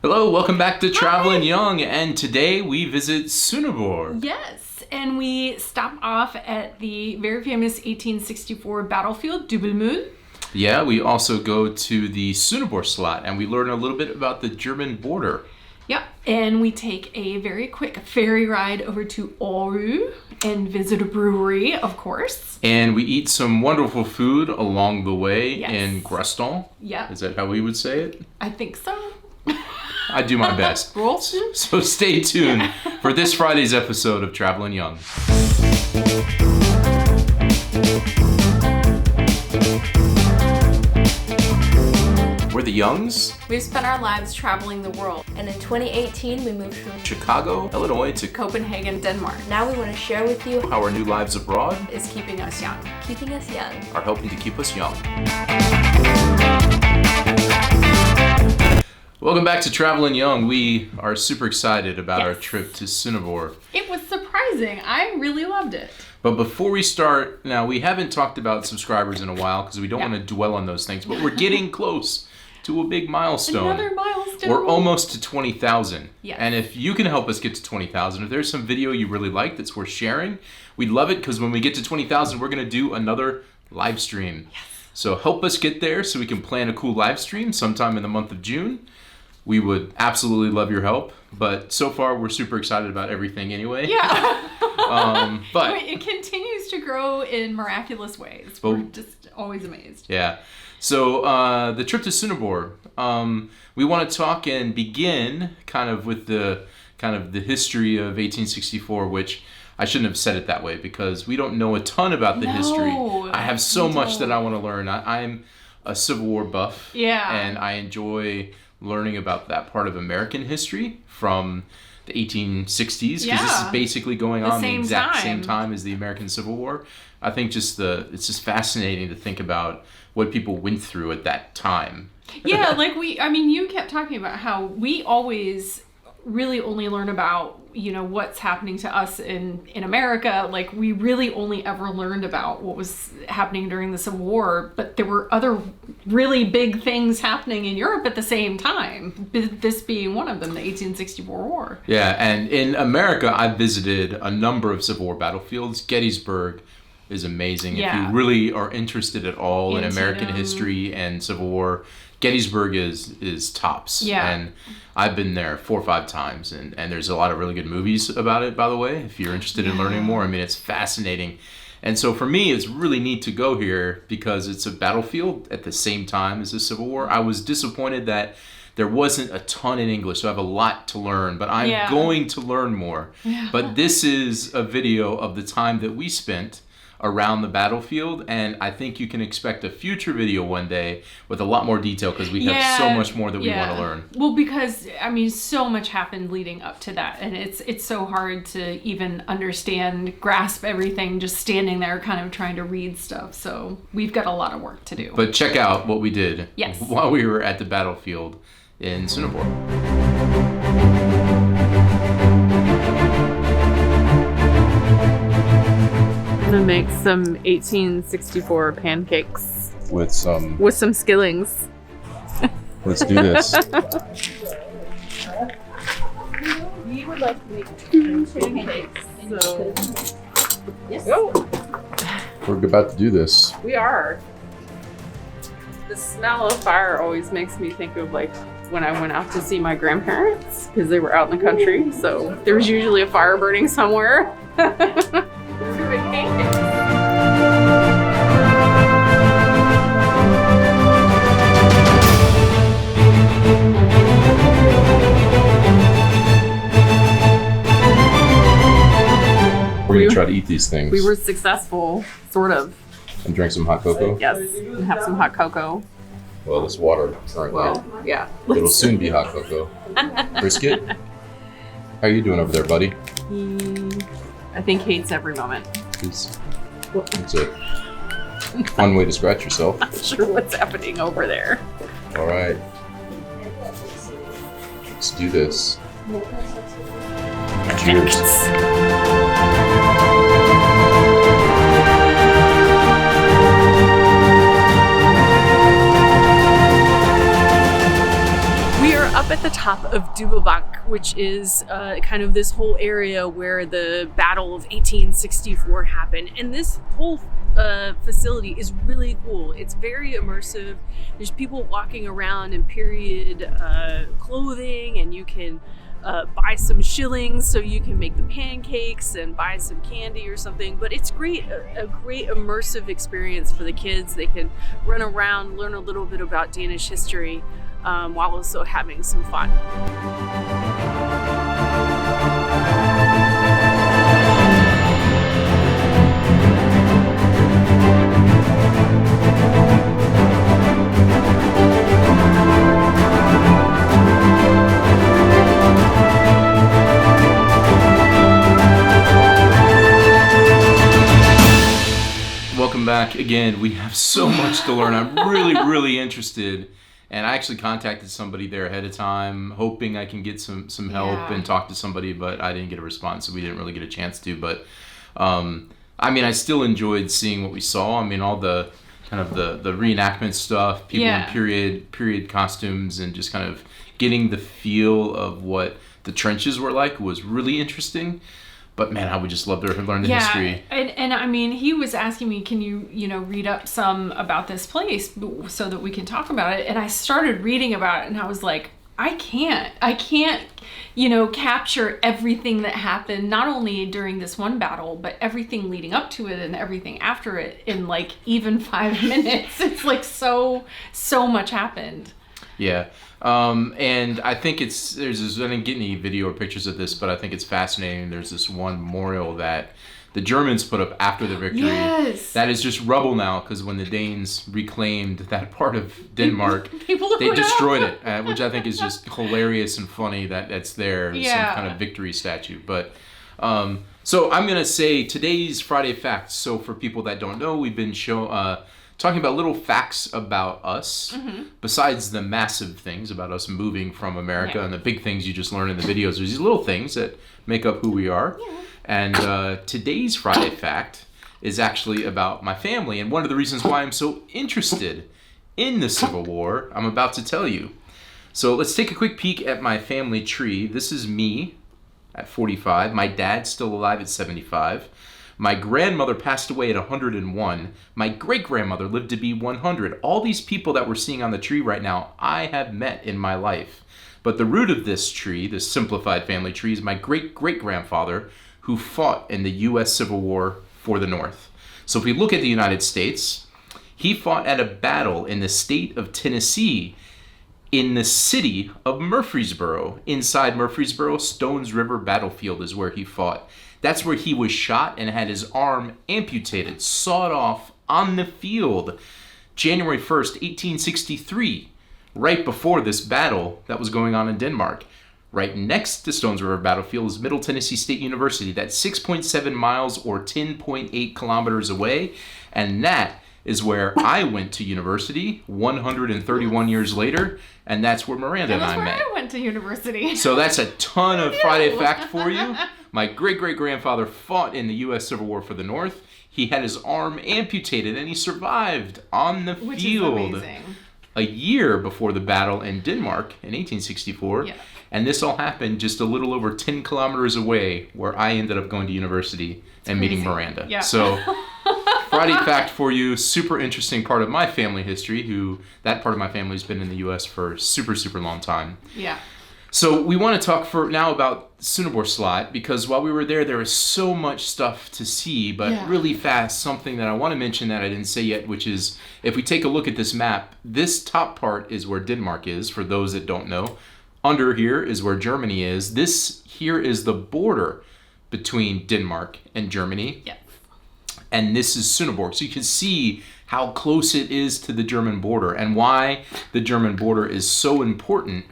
Hello, welcome back to Traveling Young, and today we visit Sønderborg. Yes, and we stop off at the very famous 1864 battlefield, Dübelmühl. Yeah, we also go to the Sønderborg Slot, and we learn a little bit about the German border. Yep, and we take a very quick ferry ride over to Aarø and visit a brewery, of course. And we eat some wonderful food along the way in Grøston. Yeah. Is that how we would say it? I think so. I do my best. So stay tuned for this Friday's episode of Traveling Young. We're the Youngs. We've spent our lives traveling the world. And in 2018, we moved from Chicago, Illinois to Copenhagen, Denmark. Now we want to share with you how our new lives abroad is keeping us young. keeping us young. are helping to keep us young. Welcome back to Traveling Young. We are super excited about our trip to Sønderborg. It was surprising. I really loved it. But before we start, now we haven't talked about subscribers in a while because we don't want to dwell on those things, but we're getting close to a big milestone. Another milestone. We're almost to 20,000. Yes. And if you can help us get to 20,000, if there's some video you really like that's worth sharing, we'd love it because when we get to 20,000, we're going to do another live stream. Yes. So help us get there so we can plan a cool live stream sometime in the month of June. We would absolutely love your help, but so far we're super excited about everything anyway. Yeah. But it continues to grow in miraculous ways. We're just always amazed. yeah. So the trip to Sønderborg, we want to talk and begin kind of with the history of 1864, which I shouldn't have said it that way because we don't know a ton about the history. I have so much that I want to learn. I'm a Civil War buff. Yeah. And I enjoy learning about that part of American history from the 1860s because this is basically going on the exact same time as the American Civil War. I think it's just fascinating to think about what people went through at that time. Yeah, you kept talking about how we always really only learn about, what's happening to us in America. Like, we really only ever learned about what was happening during the Civil War, but there were other really big things happening in Europe at the same time, this being one of them, the 1864 war. Yeah, and in America, I visited a number of Civil War battlefields. Gettysburg is amazing. Yeah. If you really are interested at all in American history and Civil War, Gettysburg is tops. Yeah. And I've been there 4 or 5 times, and there's a lot of really good movies about it, by the way, if you're interested in learning more. I mean, it's fascinating. And so for me, it's really neat to go here because it's a battlefield at the same time as the Civil War. I was disappointed that there wasn't a ton in English, so I have a lot to learn, but I'm going to learn more. Yeah. But this is a video of the time that we spent around the battlefield, and I think you can expect a future video one day with a lot more detail because we have so much more that we want to learn. Well, because so much happened leading up to that, and it's so hard to even understand, grasp everything just standing there kind of trying to read stuff. So we've got a lot of work to do. But check out what we did Yes. while we were at the battlefield in Sønderborg. To make some 1864 pancakes With some skillings. Let's do this. We would like to make 2 pancakes. So, We're about to do this. we are. The smell of fire always makes me think of when I went out to see my grandparents because they were out in the country. So there was usually a fire burning somewhere. We're going to try to eat these things. We were successful, sort of. And drink some hot cocoa. Yes, and have some hot cocoa. Well, this water currently. Well, yeah. It'll soon be hot cocoa. Brisket? How you doing over there, buddy? He, I think, hates every moment. It's a fun way to scratch yourself. Not sure what's happening over there. All right. Let's do this. Cheers. We are up at the top of Dubelbach, which is kind of this whole area where the Battle of 1864 happened. And this whole facility is really cool. It's very immersive. There's people walking around in period clothing, and you can buy some shillings so you can make the pancakes and buy some candy or something. But it's great, a great immersive experience for the kids. They can run around, learn a little bit about Danish history, while also having some fun. Welcome back again. We have so much to learn. I'm really interested, and I actually contacted somebody there ahead of time, hoping I can get some help and talk to somebody, but I didn't get a response, so we didn't really get a chance to. But I mean, I still enjoyed seeing what we saw. I mean, all the kind of the reenactment stuff, people in period costumes, and just kind of getting the feel of what the trenches were like was really interesting. But man, I would just love to learn the history. And I mean, he was asking me, can you read up some about this place so that we can talk about it? And I started reading about it, and I was like, I can't, capture everything that happened, not only during this one battle, but everything leading up to it and everything after it in like even 5 minutes. It's like so much happened. Yeah. And I think I didn't get any video or pictures of this, but I think it's fascinating. There's this one memorial that the Germans put up after the victory. Yes. That is just rubble now, because when the Danes reclaimed that part of Denmark, they it destroyed it, which I think is just hilarious and funny that that's there, Yeah. some kind of victory statue. But so I'm going to say today's Friday Facts. So for people that don't know, we've been talking about little facts about us, besides the massive things about us moving from America and the big things you just learn in the videos. There's these little things that make up who we are. Yeah. And today's Friday fact is actually about my family, and one of the reasons why I'm so interested in the Civil War, I'm about to tell you. So let's take a quick peek at my family tree. This is me at 45. My dad's still alive at 75. My grandmother passed away at 101. My great-grandmother lived to be 100. All these people that we're seeing on the tree right now, I have met in my life. But the root of this tree, this simplified family tree, is my great-great-grandfather, who fought in the U.S. Civil War for the North. So if we look at the United States, he fought at a battle in the state of Tennessee, in the city of Murfreesboro. Inside Murfreesboro, Stones River Battlefield is where he fought. That's where he was shot and had his arm amputated, sawed off on the field, January 1st, 1863, right before this battle that was going on in Denmark. Right next to Stones River Battlefield is Middle Tennessee State University. That's 6.7 miles or 10.8 kilometers away, and that is where I went to university 131 years later, and that's where Miranda and I met. That's where I went to university. So that's a ton of Friday fact for you. My great-great-grandfather fought in the U.S. Civil War for the North. He had his arm amputated, and he survived on the Which field is amazing. a year before the battle in Denmark in 1864. Yeah. And this all happened just a little over 10 kilometers away, where I ended up going to university and meeting Miranda. Yeah. So Friday fact for you, super interesting part of my family history, that part of my family has been in the U.S. for super long time. Yeah. So we want to talk for now about Sønderborg Slot, because while we were there was so much stuff to see, but really fast, something that I want to mention that I didn't say yet, which is, if we take a look at this map, this top part is where Denmark is, for those that don't know. Under here is where Germany is. This here is the border between Denmark and Germany. Yes. And this is Sønderborg. So you can see how close it is to the German border, and why the German border is so important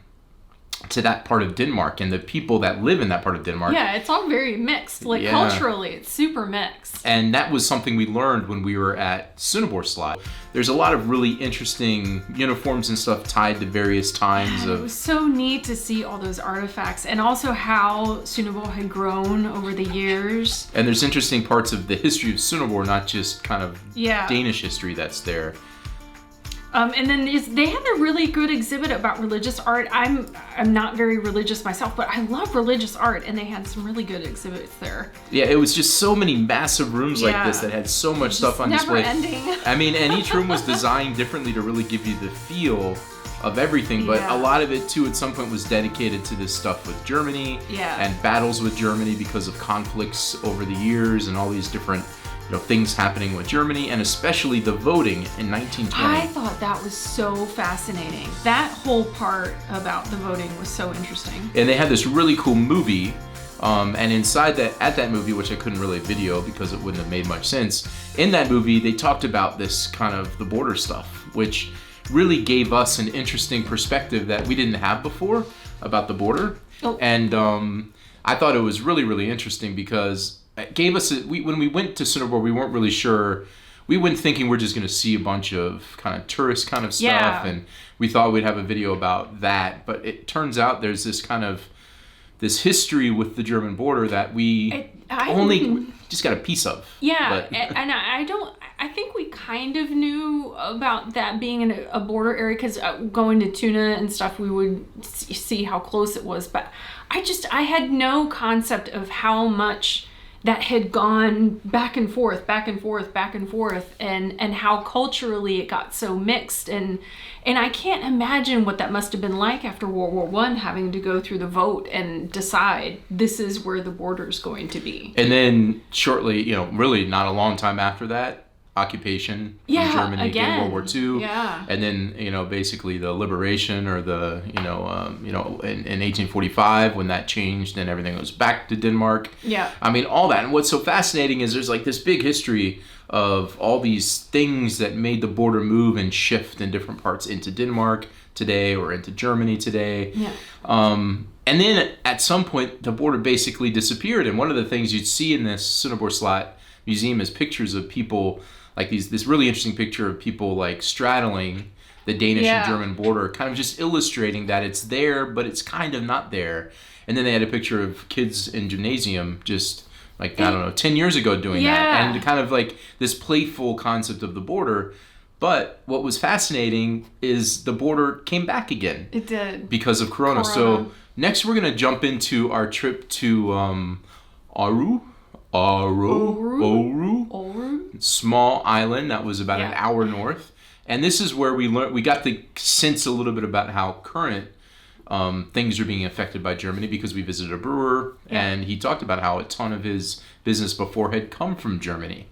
to that part of Denmark and the people that live in that part of Denmark. Yeah, it's all very mixed. Like culturally, it's super mixed. And that was something we learned when we were at Sønderborg Slot. There's a lot of really interesting uniforms and stuff tied to various times It was so neat to see all those artifacts, and also how Sønderborg had grown over the years. And there's interesting parts of the history of Sønderborg, not just kind of Yeah. Danish history that's there. And then they had a really good exhibit about religious art. I'm not very religious myself, but I love religious art, and they had some really good exhibits there. Yeah, it was just so many massive rooms like this that had so much stuff on display. Never ending. I mean, and each room was designed differently to really give you the feel of everything, but a lot of it too at some point was dedicated to this stuff with Germany and battles with Germany because of conflicts over the years and all these different things happening with Germany, and especially the voting in 1920. I thought that was so fascinating. That whole part about the voting was so interesting. And they had this really cool movie, and inside that movie, which I couldn't really video because it wouldn't have made much sense, in that movie they talked about this kind of the border stuff, which really gave us an interesting perspective that we didn't have before about the border. And I thought it was really, really interesting because it gave us when we went to Sønderborg, we weren't really sure. We went thinking we're just going to see a bunch of kind of tourist kind of stuff, and we thought we'd have a video about that. But it turns out there's this kind of this history with the German border that we only just got a piece of. Yeah, and I think we kind of knew about that being in a border area because going to Tuna and stuff, we would see how close it was. But I had no concept of how much that had gone back and forth, and how culturally it got so mixed. And I can't imagine what that must have been like after World War I, having to go through the vote and decide this is where the border's going to be. And then shortly, really not a long time after that, occupation in Germany again, World War II, and then basically the liberation or the in 1845 when that changed and everything goes back to Denmark. I mean all that. And what's so fascinating is there's like this big history of all these things that made the border move and shift in different parts into Denmark today or into Germany today. And then at some point the border basically disappeared, and one of the things you'd see in this Sønderborg Slot museum is pictures of people like this really interesting picture of people like straddling the Danish and German border, kind of just illustrating that it's there, but it's kind of not there. And then they had a picture of kids in gymnasium just like, 10 years ago doing that. And kind of like this playful concept of the border. But what was fascinating is the border came back again. It did. Because of Corona. So next we're going to jump into our trip to Aarø. Small island that was about an hour north, and this is where we got to sense a little bit about how current things are being affected by Germany, because we visited a brewer and he talked about how a ton of his business before had come from Germany.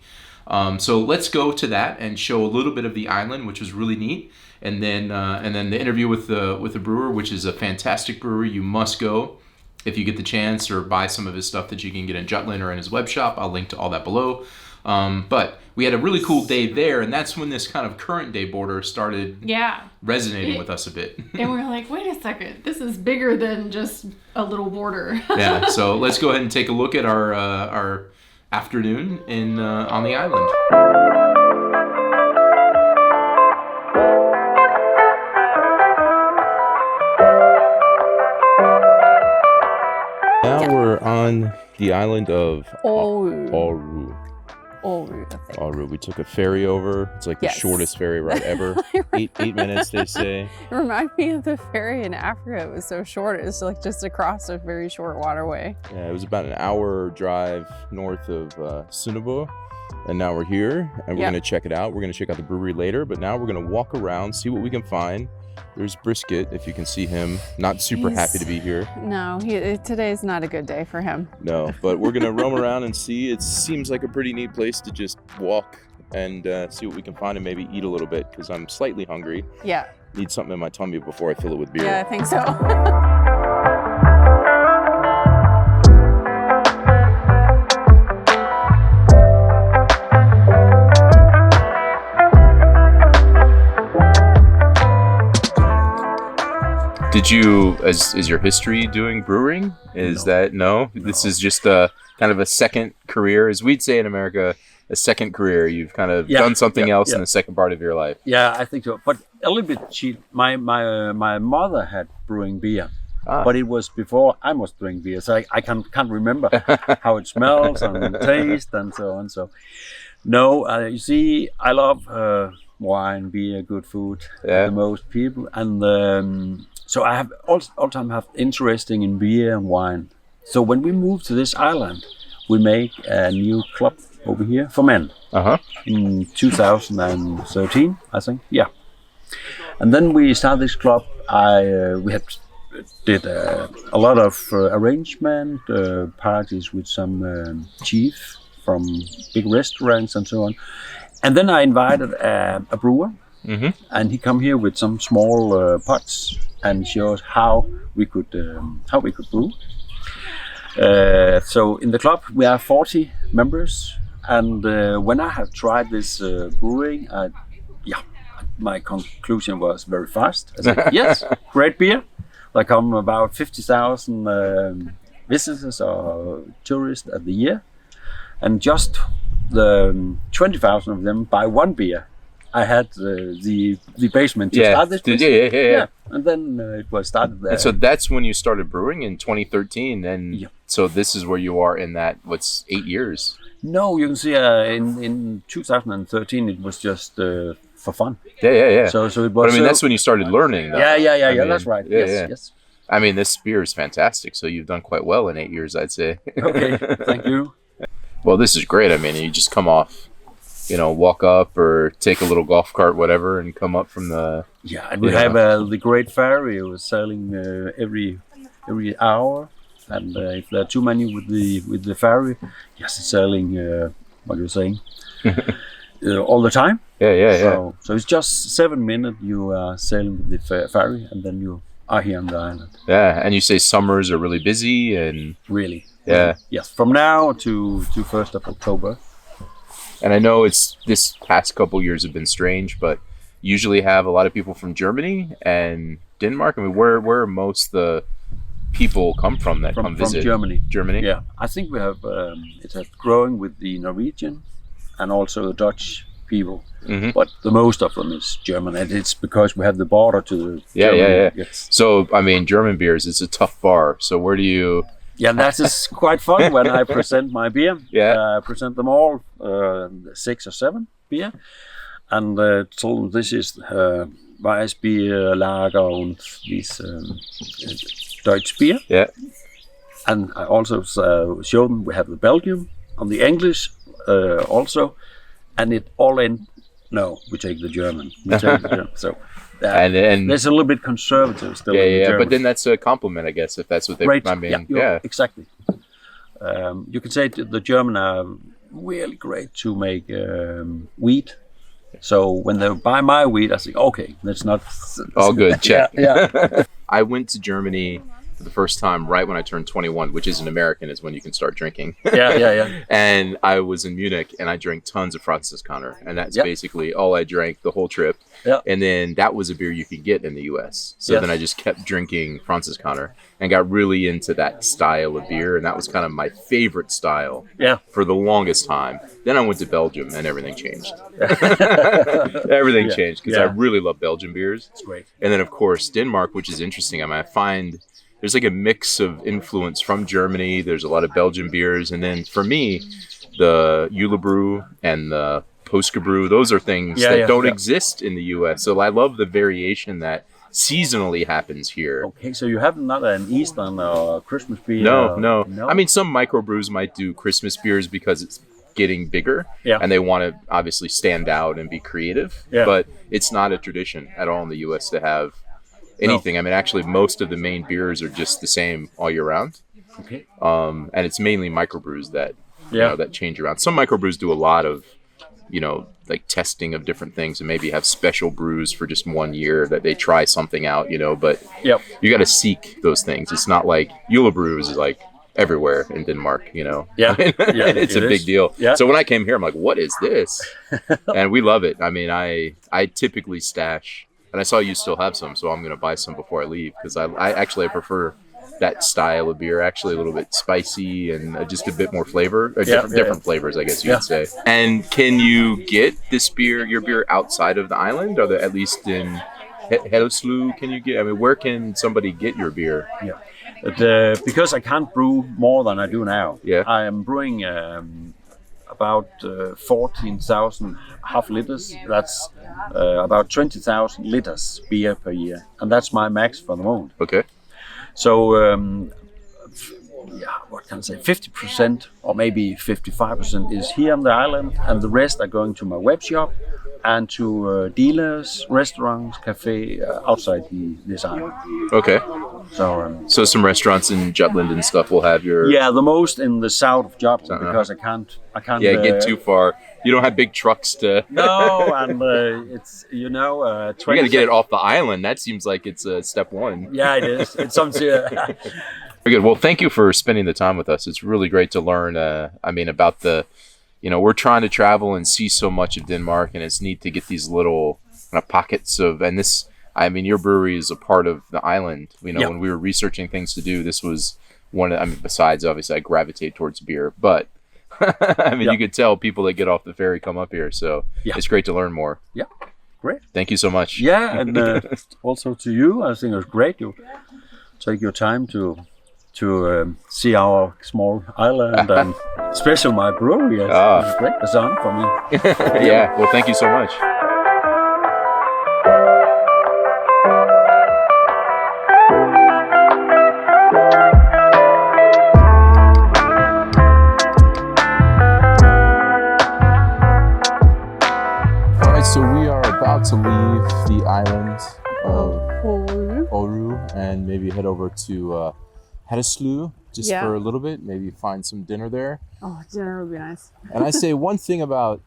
So let's go to that and show a little bit of the island, which was really neat, and then the interview with the brewer, which is a fantastic brewery. You must go if you get the chance, or buy some of his stuff that you can get in Jutland or in his web shop. I'll link to all that below. But we had a really cool day there, and that's when this kind of current day border started resonating with us a bit. And we were like, wait a second, this is bigger than just a little border. So let's go ahead and take a look at our afternoon on the island. Now we're on the island of Aarø. Aarø. We took a ferry over. It's like the shortest ferry ride ever. 8 minutes, they say. It reminded me of the ferry in Africa. It was so short. It was like just across a very short waterway. Yeah, it was about an hour drive north of Sønderborg. And now we're here, and we're going to check it out. We're going to check out the brewery later, but now we're going to walk around, see what we can find. There's Brisket, if you can see him. Not super happy to be here. No, today's not a good day for him. No, but we're going to roam around and see. It seems like a pretty neat place to just walk and see what we can find and maybe eat a little bit, because I'm slightly hungry. Yeah. Need something in my tummy before I fill it with beer. Yeah, I think so. Did you, is your history doing brewing? No? This is just a kind of a second career, as we'd say in America, a second career. You've kind of done something else in the second part of your life. Yeah, I think so. But a little bit my mother had brewing beer. But it was before I was doing beer, so I can't remember how it smells and tastes and so on. So, no, you see, I love wine, beer, good food, Yeah. the most people, and so I have all time have interesting in beer and wine. So when we moved to this island, we make a new club over here for men in 2013, I think. Yeah, and then we started this club. We had did a lot of arrangement parties with some chief from big restaurants and so on. And then I invited a brewer, and he come here with some small pots and showed how we could brew. So in the club we are 40 members, and when I have tried this brewing, my conclusion was very fast. I said, yes, great beer. There come about 50,000 visitors or tourists at the year, and just the 20,000 of them buy one beer. I had the basement to start this business. Yeah. And then it was started there. And so that's when you started brewing in 2013, and so this is where you are in that, what's 8 years? No, you can see in 2013 it was just for fun. Yeah. So it was. But I mean, that's when you started learning, though. Yeah. I mean, That's right. Yes. I mean, this beer is fantastic. So you've done quite well in 8 years, I'd say. Okay, thank you. Well, this is great. I mean, you just come off, walk up or take a little golf cart, whatever, and come up from the. Yeah, and we have the great ferry. It was sailing every hour, and if there are too many with the ferry, yes, it's sailing. What are you saying? All the time. Yeah. So it's just 7 minutes you are sailing with the ferry, and then you are here on the island. Yeah, and you say summers are really busy, and really. Yeah. Yes, from now to 1st of October. And I know this past couple years have been strange, but usually have a lot of people from Germany and Denmark. I mean, where most the people come from that come visit? From Germany. Germany? Yeah, I think we have it's growing with the Norwegian and also the Dutch people. Mm-hmm. But the most of them is German, and it's because we have the border to Germany. Yeah. Yes. So, I mean, German beers, it's a tough bar. So where do you... Yeah, that is quite fun when I present my beer. Yeah. I present them all, 6 or 7 beer. And told them this is Weissbier, Lager und this Deutsch beer. Yeah. And I also showed them we have the Belgium on the English also. And it all in... No, we take the German. So... and there's a little bit conservative still. Yeah. But then that's a compliment, I guess, if that's what they. Right. I mean, exactly. You can say the German are really great to make wheat. So when they buy my wheat, I think, okay, that's not all good. Check. Yeah. I went to Germany for the first time right when I turned 21, which is an American, is when you can start drinking. Yeah. And I was in Munich, and I drank tons of Franziskaner, and that's basically all I drank the whole trip. Yeah. And then that was a beer you could get in the U.S. So then I just kept drinking Franziskaner and got really into that style of beer, and that was kind of my favorite style for the longest time. Then I went to Belgium, and everything changed. Everything changed because I really love Belgian beers. It's great. And then, of course, Denmark, which is interesting. I mean, I find there's like a mix of influence from Germany. There's a lot of Belgian beers. And then for me, the Julebrew and the Påskebrew, those are things that don't exist in the U.S. So I love the variation that seasonally happens here. Okay, so you have not an Eastern or Christmas beer? No. I mean, some microbrews might do Christmas beers because it's getting bigger and they want to obviously stand out and be creative. Yeah. But it's not a tradition at all in the U.S. to have anything. I mean, actually, most of the main beers are just the same all year round. Okay. And it's mainly microbrews that that change around. Some microbrews do a lot of like testing of different things and maybe have special brews for just 1 year that they try something out, but you got to seek those things. It's not like Julebrew is like everywhere in Denmark, it's a big deal. Yeah. So when I came here, I'm like, what is this? And we love it. I mean, I typically stash, and I saw you still have some, so I'm going to buy some before I leave because I actually prefer that style of beer, actually a little bit spicy and just a bit more flavor, different flavors, I guess you could say. And can you get your beer outside of the island, or at least in Helslu? Can you get? I mean, where can somebody get your beer? Yeah, but, because I can't brew more than I do now. Yeah, I am brewing about 14,000 half liters. That's about 20,000 liters beer per year, and that's my max for the moment. Okay. So, what can I say? 50% or maybe 55% is here on the island, and the rest are going to my web shop and to dealers, restaurants, cafe outside this island. Okay. So, So some restaurants in Jutland and stuff will have your. yeah, the most in the south of Jutland because I can't. Yeah, get too far. You don't have big trucks to. No, and it's You got to get it off the island. That seems like it's step one. Yeah, it is. It's something. Very good. Well, thank you for spending the time with us. It's really great to learn. About the. We're trying to travel and see so much of Denmark, and it's neat to get these little kind of pockets of. And this, your brewery is a part of the island. When we were researching things to do, this was one. Besides, obviously, I gravitate towards beer, but you could tell people that get off the ferry come up here. So it's great to learn more. Yeah, great. Thank you so much. Yeah, and also to you, I think it was great. You take your time to see our small island and especially my brewery. It's great. It's an honor for me. Yeah. Well, thank you so much. All right, so we are about to leave the island of Aarø and maybe head over to Haderslev just for a little bit, maybe find some dinner there. Oh, dinner would be nice. And I say one thing about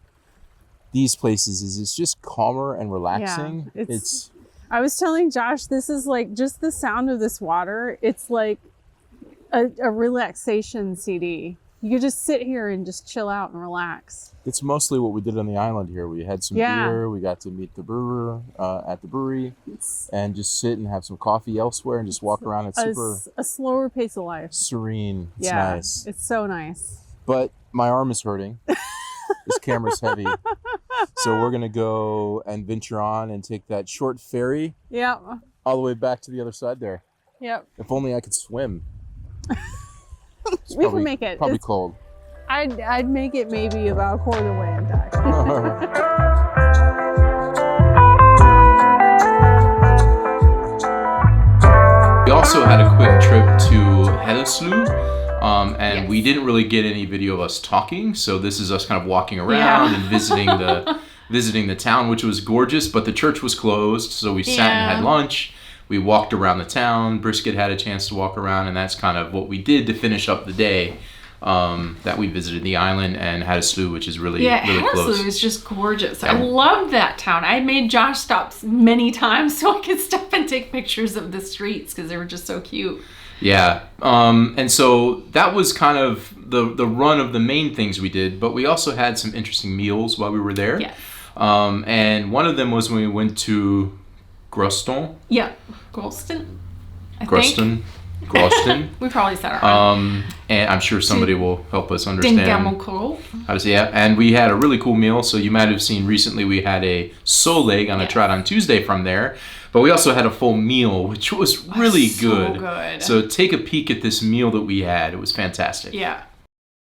these places is it's just calmer and relaxing. Yeah, I was telling Josh, this is like just the sound of this water. It's like a relaxation CD. You could just sit here and just chill out and relax. It's mostly what we did on the island here. We had some beer. We got to meet the brewer at the brewery and just sit and have some coffee elsewhere and just walk around. It's super a slower pace of life. Serene. It's nice. It's so nice. But my arm is hurting. This camera's heavy. So we're going to go and venture on and take that short ferry all the way back to the other side there. Yep. If only I could swim. We can make it. Probably cold. I'd make it maybe about a quarter of the way in fact. We also had a quick trip to Haderslev, and we didn't really get any video of us talking. So this is us kind of walking around and visiting the town, which was gorgeous. But the church was closed, so we sat and had lunch. We walked around the town. Brisket had a chance to walk around, and that's kind of what we did to finish up the day. That we visited the island and Haderslev, which is really close. Haderslev is just gorgeous. I love that town. I made Josh stop many times so I could stop and take pictures of the streets because they were just so cute. Yeah, and so that was kind of the run of the main things we did, but we also had some interesting meals while we were there. Yes. And one of them was when we went to Groston. Yeah, Groston. Groston. We probably said it right. And I'm sure somebody will help us understand Dingammelko. how to say it. And we had a really cool meal. So you might have seen recently we had a sole leg on a trot on Tuesday from there. But we also had a full meal, which was really good. Good. So take a peek at this meal that we had. It was fantastic. Yeah.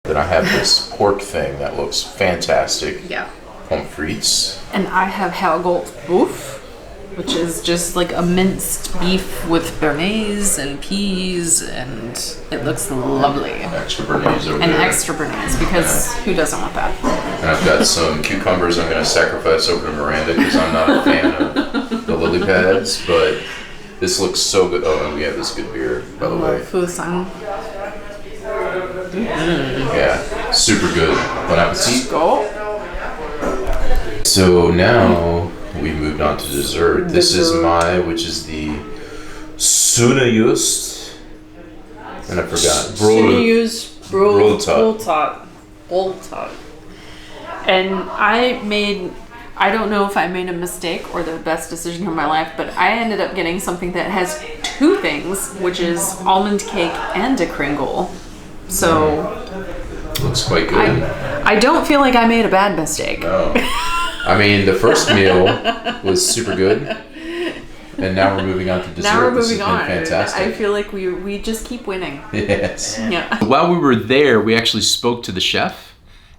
Then I have this pork thing that looks fantastic. Yeah. Pommes frites. And I have Herrgårdsbøf, which is just like a minced beef with béarnaise and peas, and it looks lovely. Extra béarnaise over and there. Extra béarnaise, because who doesn't want that? And I've got some cucumbers I'm going to sacrifice over to Miranda because I'm not a fan of the lily pads, but this looks so good. Oh, and we have this good beer, by the way. Fusang. Yeah, super good. Bon appetit. Go. So now we moved on to dessert. This is which is the Sønderjyst. And I forgot. Broltot. And I don't know if I made a mistake or the best decision of my life, but I ended up getting something that has two things, which is almond cake and a kringle. So looks quite good. I don't feel like I made a bad mistake. No. I mean, the first meal was super good, and now we're moving on to dessert. Now we're This moving has been on. Fantastic. I feel like we just keep winning. Yes. Yeah. While we were there, we actually spoke to the chef,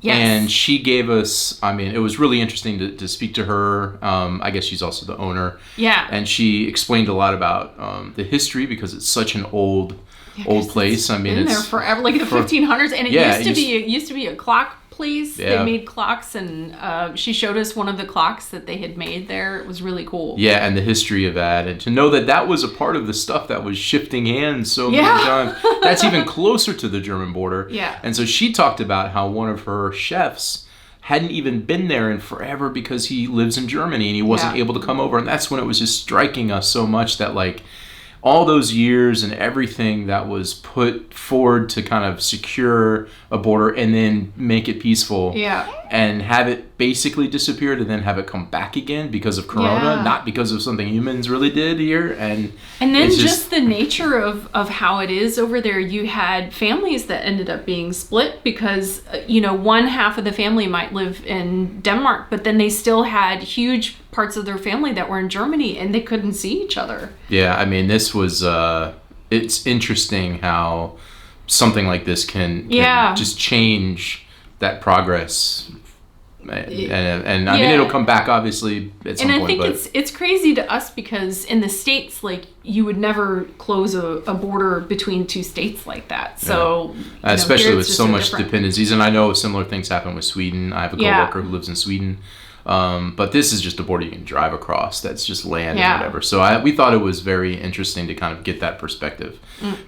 Yes. And she gave us, I mean, it was really interesting to speak to her. I guess she's also the owner. Yeah. And she explained a lot about the history because it's such an old place. I mean, been it's there forever, like the 1500s, and it used to be a clock place. Yeah. They made clocks, and she showed us one of the clocks that they had made there. It was really cool. Yeah, and the history of that, and to know that was a part of the stuff that was shifting hands so many times. That's even closer to the German border. Yeah. And so she talked about how one of her chefs hadn't even been there in forever because he lives in Germany and he wasn't able to come over. And that's when it was just striking us so much that, like, all those years and everything that was put forward to kind of secure a border and then make it peaceful, and have it basically disappear to then have it come back again because of Corona, not because of something humans really did here. And then just the nature of how it is over there. You had families that ended up being split because, one half of the family might live in Denmark, but then they still had huge parts of their family that were in Germany and they couldn't see each other. Yeah, I mean, this was, it's interesting how something like this can just change that progress. And I mean, it'll come back obviously at some point. And I think it's crazy to us because in the States, like, you would never close a border between two states like that. So especially with so much dependencies, and I know similar things happen with Sweden. I have a coworker who lives in Sweden. But this is just a border you can drive across. That's just land and whatever. So we thought it was very interesting to kind of get that perspective.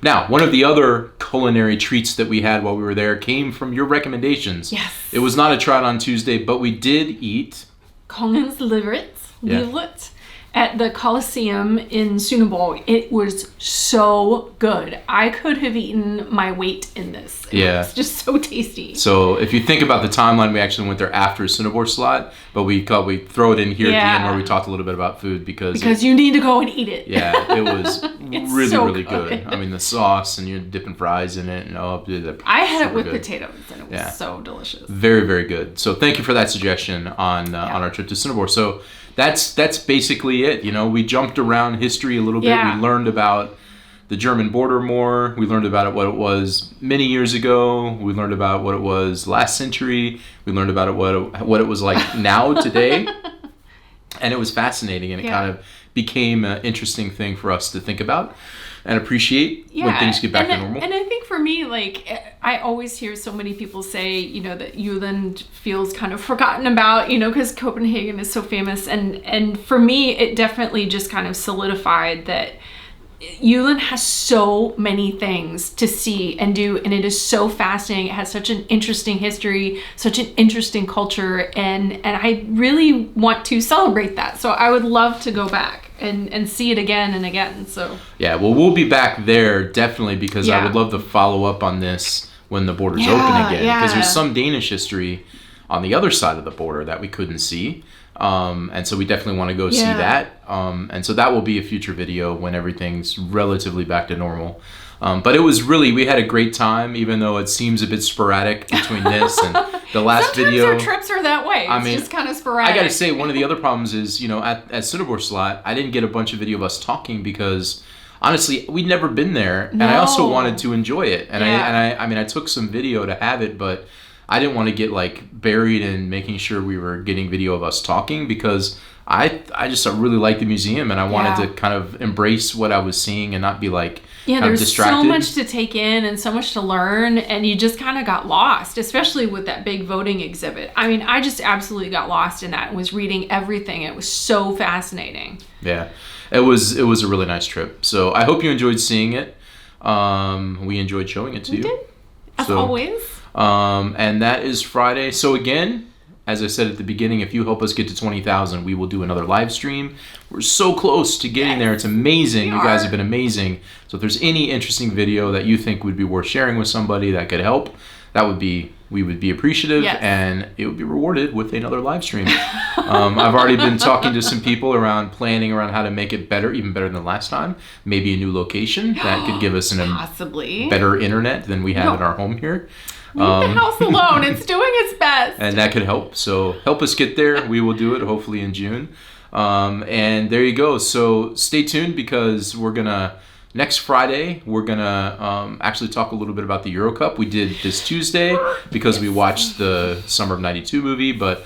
Now, one of the other culinary treats that we had while we were there came from your recommendations. Yes. It was not a Trout on Tuesday, but we did eat Kongens Livet at the Coliseum in Sønderborg. It was so good. I could have eaten my weight in this. It's just so tasty. So if you think about the timeline, we actually went there after Sønderborg Slot, but we throw it in here at the end where we talked a little bit about food because you need to go and eat it. Yeah, it was really, so really good. I mean, the sauce, and you're dipping fries in it, and I had it with potatoes, and it was so delicious. Very, very good. So thank you for that suggestion on our trip to Sønderborg. So that's basically it. We jumped around history a little bit. We learned about the German border more. We learned about what it was many years ago. We learned about what it was last century. We learned about what it was like now today. And it was fascinating, and it kind of became an interesting thing for us to think about and appreciate when things get back to normal. And I think for me, like, I always hear so many people say, that Jylland feels kind of forgotten about, because Copenhagen is so famous. And for me, it definitely just kind of solidified that Jylland has so many things to see and do, and it is so fascinating. It has such an interesting history, such an interesting culture, and I really want to celebrate that. So I would love to go back and see it again and again. So well, we'll be back there definitely because I would love to follow up on this when the border's open again, because there's some Danish history on the other side of the border that we couldn't see. And so we definitely want to go see that. And so that will be a future video when everything's relatively back to normal. But it was we had a great time, even though it seems a bit sporadic between this and the last video. Sometimes our trips are that way. It's just kind of sporadic. I got to say, one of the other problems is, at Sønderborg Slot, I didn't get a bunch of video of us talking because honestly, we'd never been there. And I also wanted to enjoy it. And I took some video to have it, but I didn't want to get buried in making sure we were getting video of us talking because I just really liked the museum and I wanted to kind of embrace what I was seeing and not be there's distracted. So much to take in and so much to learn, and you just kind of got lost, especially with that big voting exhibit. I mean, I just absolutely got lost in that and was reading everything. It was so fascinating. Yeah, it was a really nice trip. So I hope you enjoyed seeing it. We enjoyed showing it to you. We did, as always. And that is Friday. So again, as I said at the beginning, if you help us get to 20,000, we will do another live stream. We're so close to getting there. It's amazing. You guys have been amazing. So if there's any interesting video that you think would be worth sharing with somebody that could help, we would be appreciative, and it would be rewarded with another live stream. I've already been talking to some people planning around how to make it better, even better than last time. Maybe a new location that could give us possibly better internet than we have in our home here. Leave the house alone. It's doing its best. And that could help. So help us get there. We will do it hopefully in June. And there you go. So stay tuned because we're going to next Friday, we're going to actually talk a little bit about the Euro Cup. We did this Tuesday because we watched the Summer of 92 movie, but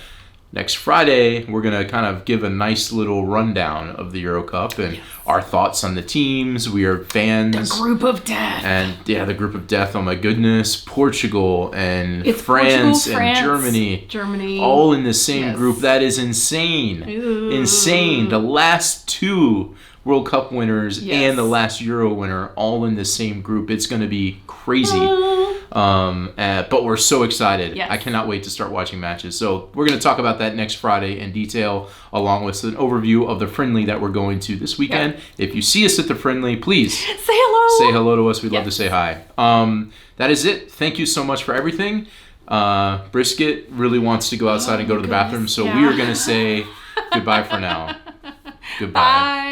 next Friday, we're going to kind of give a nice little rundown of the Euro Cup and our thoughts on the teams. We are fans. The group of death. And yeah, the group of death. Oh my goodness. Portugal and It's France Portugal, and France, Germany. All in the same Yes. group. That is insane. Ooh. Insane. The last two World Cup winners Yes. and the last Euro winner all in the same group. It's going to be crazy. But we're so excited. Yes. I cannot wait to start watching matches. So we're going to talk about that next Friday in detail, along with an overview of the friendly that we're going to this weekend. If you see us at the friendly, please Say hello. say hello to us. We'd love to Yes. say hi. That is it. Thank you so much for everything. Brisket really wants to go outside and go to the bathroom, so we are going to say goodbye for now. Goodbye. Bye.